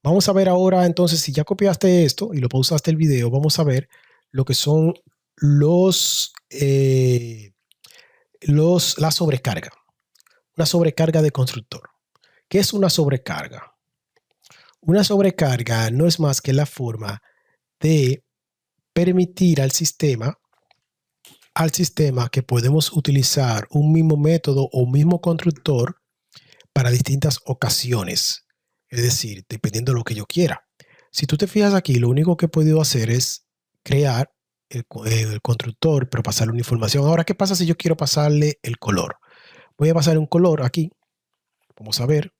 Vamos a ver ahora, entonces, si ya copiaste esto y lo pausaste el video, vamos a ver lo que son la sobrecarga. Una sobrecarga de constructor. ¿Qué es una sobrecarga? Una sobrecarga no es más que la forma de permitir al sistema que podemos utilizar un mismo método o mismo constructor para distintas ocasiones. Es decir, dependiendo de lo que yo quiera. Si tú te fijas aquí, lo único que he podido hacer es crear el constructor, pero pasarle una información. Ahora, ¿qué pasa si yo quiero pasarle el color? Voy a pasar un color aquí. Vamos a ver.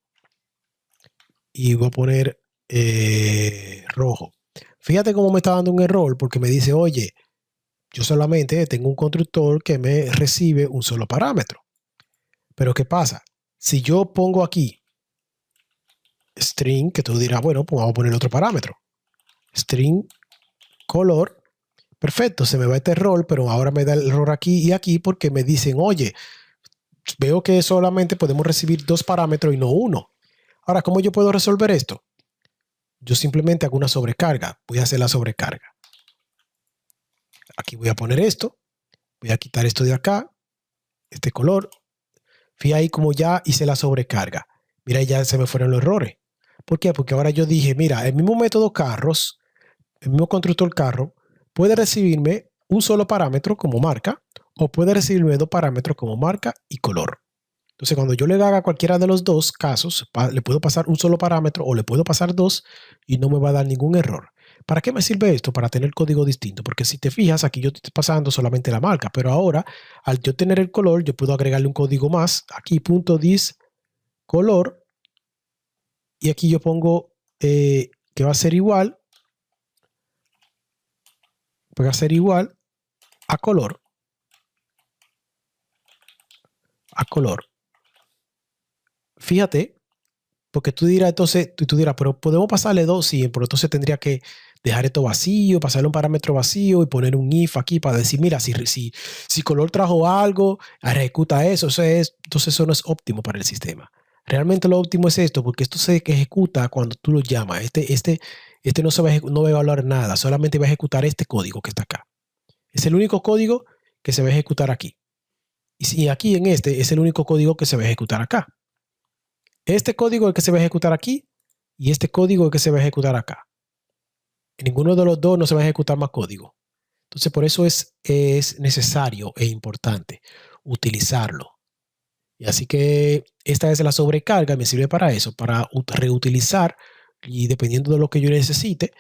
Y voy a poner rojo. Fíjate cómo me está dando un error porque me dice, oye, yo solamente tengo un constructor que me recibe un solo parámetro. Pero ¿qué pasa? Si yo pongo aquí string, que tú dirás, bueno, pues vamos a poner otro parámetro. String color. Perfecto, se me va este error, pero ahora me da el error aquí y aquí porque me dicen, oye, veo que solamente podemos recibir 2 parámetros y no uno. Ahora, ¿cómo yo puedo resolver esto? Yo simplemente hago una sobrecarga. Voy a hacer la sobrecarga. Aquí voy a poner esto. Voy a quitar esto de acá. Este color. Fíjate ahí como ya hice la sobrecarga. Mira, ya se me fueron los errores. ¿Por qué? Porque ahora yo dije, mira, el mismo método carros, el mismo constructor carro, puede recibirme un solo parámetro como marca o puede recibirme 2 parámetros como marca y color. Entonces, cuando yo le haga cualquiera de los dos casos, le puedo pasar un solo parámetro o le puedo pasar 2 y no me va a dar ningún error. ¿Para qué me sirve esto? Para tener código distinto. Porque si te fijas, aquí yo estoy pasando solamente la marca, pero ahora, al yo tener el color, yo puedo agregarle un código más. Aquí, .dis color. Y aquí yo pongo que va a ser igual. Va a ser igual a color. A color. Fíjate, porque tú dirás, entonces, tú dirás, pero podemos pasarle 2, sí, pero entonces tendría que dejar esto vacío, pasarle un parámetro vacío y poner un if aquí para decir, mira, si color trajo algo, ejecuta eso. Entonces eso no es óptimo para el sistema. Realmente lo óptimo es esto, porque esto se ejecuta cuando tú lo llamas. Este no va a evaluar nada, solamente va a ejecutar este código que está acá. Es el único código que se va a ejecutar aquí. Y si aquí en este es el único código que se va a ejecutar acá. Este código es el que se va a ejecutar aquí y este código es el que se va a ejecutar acá. En ninguno de los dos no se va a ejecutar más código. Entonces, por eso es necesario e importante utilizarlo. Y así que esta es la sobrecarga, me sirve para eso, para reutilizar y dependiendo de lo que yo necesite,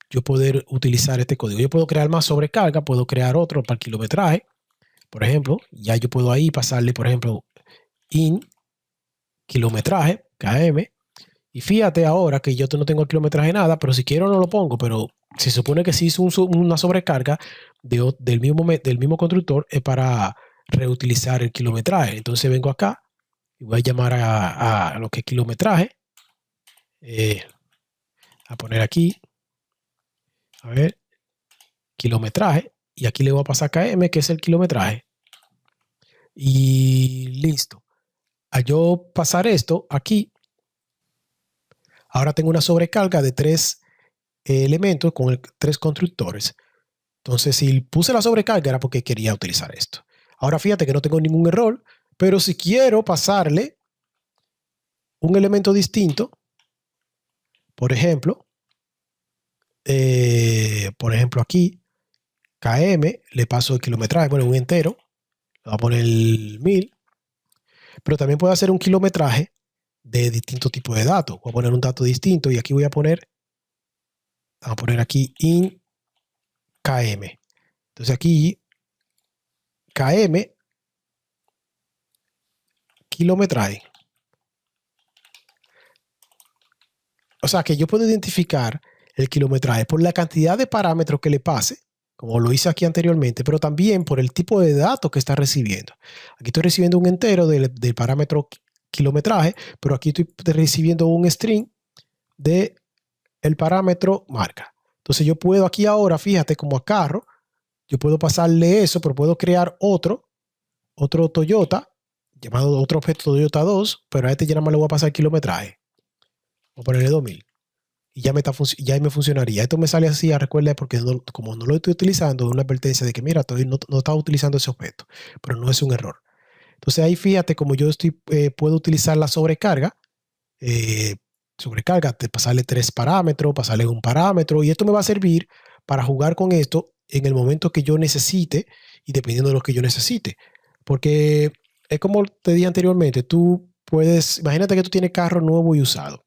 yo poder utilizar este código. Yo puedo crear más sobrecarga, puedo crear otro para el kilometraje. Por ejemplo, ya yo puedo ahí pasarle, por ejemplo, in kilometraje, KM. Y fíjate ahora que yo no tengo el kilometraje nada, pero si quiero no lo pongo, pero se supone que sí hizo una sobrecarga del mismo constructor para reutilizar el kilometraje. Entonces vengo acá y voy a llamar a lo que es kilometraje. A poner aquí, a ver, kilometraje. Y aquí le voy a pasar KM, que es el kilometraje. Y listo. Al yo pasar esto aquí, ahora tengo una sobrecarga de 3 elementos con 3 constructores. Entonces, si puse la sobrecarga era porque quería utilizar esto. Ahora fíjate que no tengo ningún error, pero si quiero pasarle un elemento distinto, por ejemplo aquí, KM, le paso el kilometraje, bueno, un entero, le voy a poner el 1000, pero también puedo hacer un kilometraje de distintos tipos de datos. Voy a poner un dato distinto y aquí voy a poner aquí in KM. Entonces aquí KM kilometraje. O sea que yo puedo identificar el kilometraje por la cantidad de parámetros que le pase, como lo hice aquí anteriormente, pero también por el tipo de datos que está recibiendo. Aquí estoy recibiendo un entero del parámetro kilometraje, pero aquí estoy recibiendo un string del parámetro marca. Entonces yo puedo aquí ahora, fíjate, como a carro, yo puedo pasarle eso, pero puedo crear otro Toyota, llamado otro objeto Toyota 2, pero a este ya nada más le voy a pasar el kilometraje. Voy a ponerle 2000. y ya me funcionaría. Esto me sale así, recuerda, porque como no lo estoy utilizando, es una advertencia de que, mira, no estaba utilizando ese objeto, pero no es un error. Entonces ahí fíjate como puedo utilizar la sobrecarga, eh, de pasarle 3 parámetros, pasarle un parámetro, y esto me va a servir para jugar con esto en el momento que yo necesite y dependiendo de lo que yo necesite. Porque es como te dije anteriormente, imagínate que tú tienes carro nuevo y usado.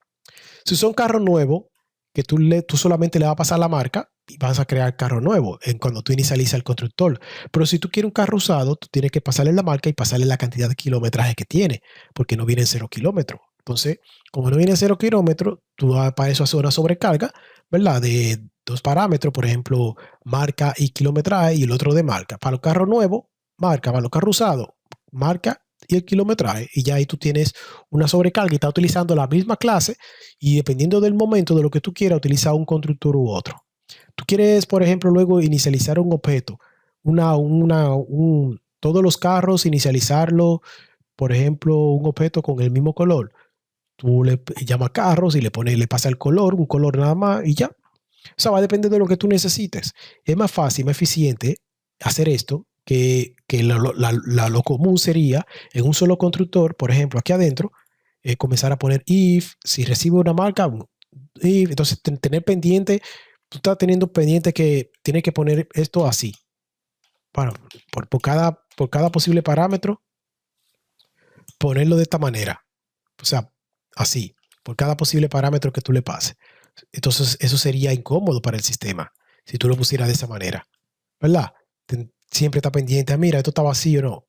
Si son carros nuevos, que tú solamente le vas a pasar la marca y vas a crear carro nuevo cuando tú inicializas el constructor. Pero si tú quieres un carro usado, tú tienes que pasarle la marca y pasarle la cantidad de kilometraje que tiene, porque no viene en 0 kilómetros. Entonces, como no viene en 0 kilómetros, tú para eso haces una sobrecarga, ¿verdad? De 2 parámetros, por ejemplo, marca y kilometraje, y el otro de marca. Para los carros nuevos, marca. Para los carros usados, marca y el kilometraje. Y ya ahí tú tienes una sobrecarga y estás utilizando la misma clase y dependiendo del momento de lo que tú quieras, utiliza un constructor u otro. Tú quieres, por ejemplo, luego inicializar un objeto, todos los carros, inicializarlo, por ejemplo, un objeto con el mismo color. Tú le llamas carros y le pasa el color, un color nada más y ya. O sea, va a depender de lo que tú necesites. Es más fácil, más eficiente hacer esto que lo común sería en un solo constructor, por ejemplo, aquí adentro, comenzar a poner if, si recibe una marca, if, entonces tener pendiente, tú estás teniendo pendiente que tienes que poner esto así. Bueno, por cada posible parámetro, ponerlo de esta manera. O sea, así, por cada posible parámetro que tú le pases. Entonces, eso sería incómodo para el sistema si tú lo pusieras de esa manera, ¿verdad? Siempre está pendiente, mira, esto está vacío, no.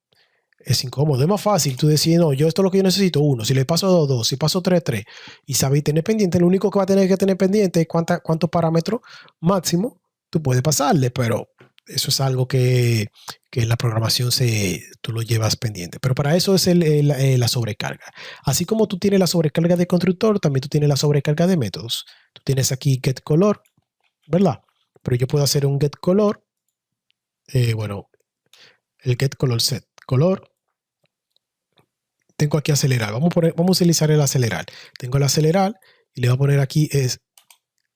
Es incómodo. Es más fácil tú decir, no, esto es lo que yo necesito, 1. Si le paso 2, 2. Si paso 3, 3. Y sabéis tener pendiente, lo único que va a tener que tener pendiente es cuántos parámetros máximo tú puedes pasarle, pero eso es algo que en la programación tú lo llevas pendiente. Pero para eso es la sobrecarga. Así como tú tienes la sobrecarga de constructor, también tú tienes la sobrecarga de métodos. Tú tienes aquí getColor, ¿verdad? Pero yo puedo hacer un getColor. Bueno, el getColor set color. Tengo aquí acelerar. Vamos a utilizar el acelerar. Tengo el acelerar y le voy a poner aquí es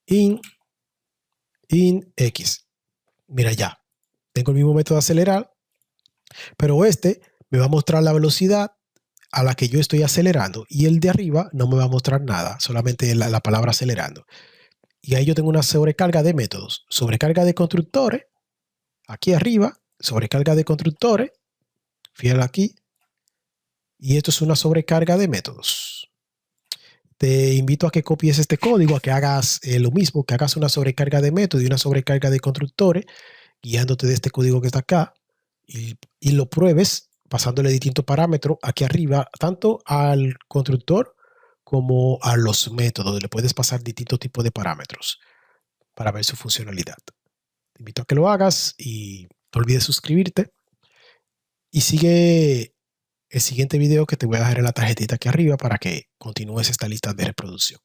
in X. Mira ya. Tengo el mismo método de acelerar, pero este me va a mostrar la velocidad a la que yo estoy acelerando y el de arriba no me va a mostrar nada, solamente la palabra acelerando. Y ahí yo tengo una sobrecarga de métodos. Sobrecarga de constructores. Aquí arriba, sobrecarga de constructores. Fíjate aquí. Y esto es una sobrecarga de métodos. Te invito a que copies este código, a que hagas lo mismo, que hagas una sobrecarga de métodos y una sobrecarga de constructores, guiándote de este código que está acá, y lo pruebes pasándole distintos parámetros aquí arriba, tanto al constructor como a los métodos. Le puedes pasar distintos tipos de parámetros para ver su funcionalidad. Te invito a que lo hagas y no olvides suscribirte. Y sigue el siguiente video que te voy a dejar en la tarjetita aquí arriba para que continúes esta lista de reproducción.